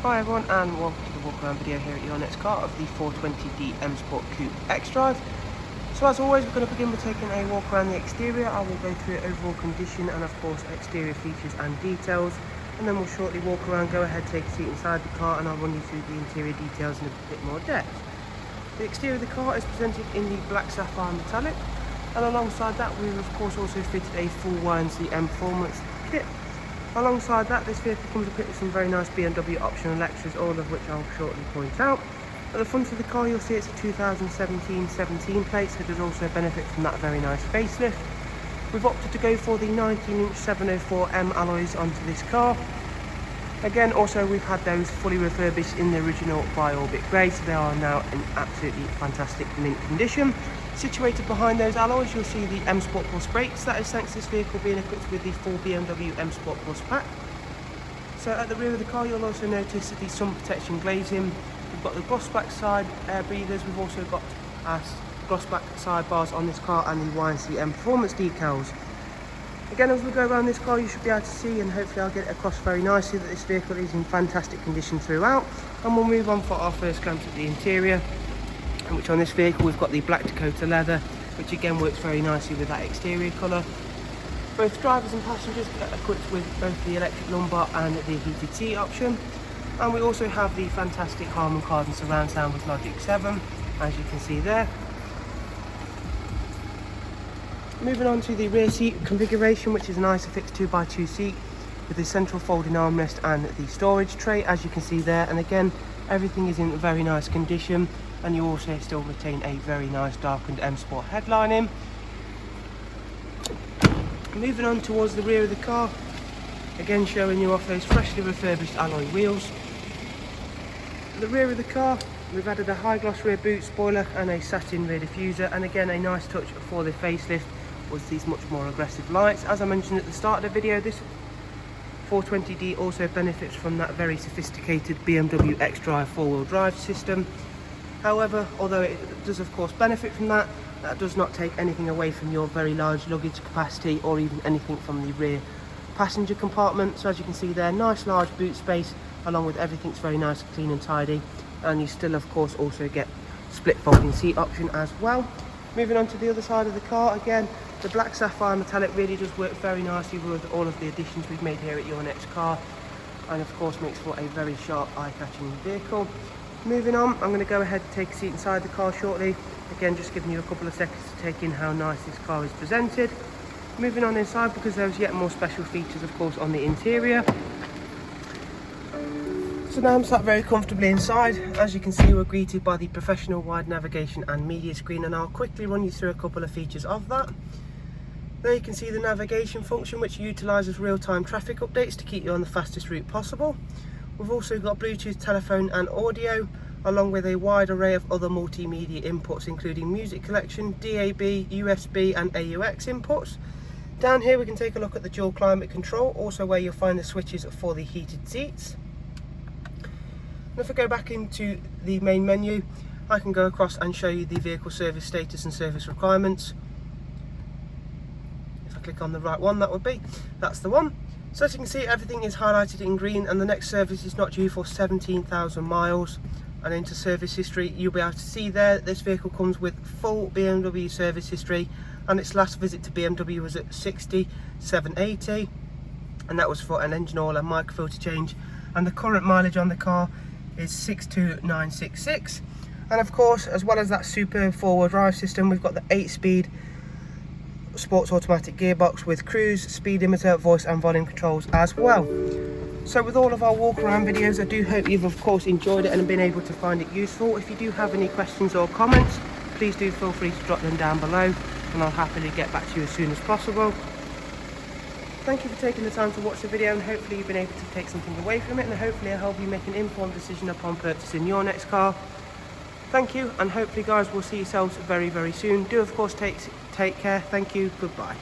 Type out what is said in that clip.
Hi everyone and welcome to the walk around video here at your next car of the 420D M Sport Coupe Xdrive. So as always, we're going to begin with taking a walk around the exterior. I will go through overall condition and of course exterior features and details, and then we'll shortly walk around, go ahead, take a seat inside the car, and I'll run you through the interior details in a bit more depth. The exterior of the car is presented in the black sapphire metallic, and alongside that we've of course also fitted a full YNC MPerformance kit. Alongside that, this vehicle comes equipped with some very nice BMW optional extras, all of which I'll shortly point out. At the front of the car you'll see it's a 2017 plate, so it does also benefit from that very nice facelift. We've opted to go for the 19-inch 704M alloys onto this car. Again, also we've had those fully refurbished in the original Bi-Orbit grey, so they are now in absolutely fantastic mint condition. Situated behind those alloys you'll see the M Sport Plus brakes. That is thanks to this vehicle being equipped with the full BMW M Sport Plus pack. So at the rear of the car you'll also notice the sun protection glazing. We've got the gloss black side air breathers. We've also got gloss black sidebars on this car and the YNC MPerformance decals. Again, as we go around this car you should be able to see, and hopefully I'll get it across very nicely, that this vehicle is in fantastic condition throughout. And we'll move on for our first glance at the interior, which on this vehicle we've got the black Dakota leather, which again works very nicely with that exterior colour. Both drivers and passengers get equipped with both the electric lumbar and the heated seat option. And we also have the fantastic Harman Kardon surround sound with Logic 7, as you can see there. Moving on to the rear seat configuration, which is an ISOFIX 2x2 seat with the central folding armrest and the storage tray, as you can see there. And again, everything is in very nice condition, and you also still retain a very nice darkened M Sport headlining. Moving on towards the rear of the car, again showing you off those freshly refurbished alloy wheels. At the rear of the car we've added a high gloss rear boot spoiler and a satin rear diffuser, and again a nice touch for the facelift was these much more aggressive lights. As I mentioned at the start of the video, this 420D also benefits from that very sophisticated BMW Xdrive four-wheel drive system. However, although it does of course benefit from that, that does not take anything away from your very large luggage capacity or even anything from the rear passenger compartment. So as you can see there, nice large boot space, along with everything's very nice, clean and tidy, and you still of course also get split folding seat option as well. Moving on to the other side of the car, again the black sapphire metallic really does work very nicely with all of the additions we've made here at your next car, and of course makes for a very sharp eye-catching vehicle. Moving on, I'm going to go ahead and take a seat inside the car shortly. Again, just giving you a couple of seconds to take in how nice this car is presented. Moving on inside, because there's yet more special features of course on the interior. So now I'm sat very comfortably inside. As you can see, we're greeted by the professional wide navigation and media screen, and I'll quickly run you through a couple of features of that. There you can see the navigation function, which utilises real-time traffic updates to keep you on the fastest route possible. We've also got Bluetooth, telephone and audio, along with a wide array of other multimedia inputs, including music collection, DAB, USB and AUX inputs. Down here we can take a look at the dual climate control, also where you'll find the switches for the heated seats. And if I go back into the main menu, I can go across and show you the vehicle service status and service requirements. If I click on the right one, that's the one. So as you can see, everything is highlighted in green, and the next service is not due for 17,000 miles. And into service history, you'll be able to see there that this vehicle comes with full BMW service history, and its last visit to BMW was at 6780, and that was for an engine oil and microfilter change, and the current mileage on the car is 62966. And of course, as well as that superb four-wheel drive system, we've got the 8-speed sports automatic gearbox with cruise, speed limiter, voice and volume controls as well. So with all of our walk around videos, I do hope you've of course enjoyed it and been able to find it useful. If you do have any questions or comments, please do feel free to drop them down below, and I'll happily get back to you as soon as possible. Thank you for taking the time to watch the video, and hopefully you've been able to take something away from it, and hopefully I'll help you make an informed decision upon purchasing your next car. Thank you, and hopefully guys we'll see yourselves very soon. Do of course take care. Thank you. Goodbye.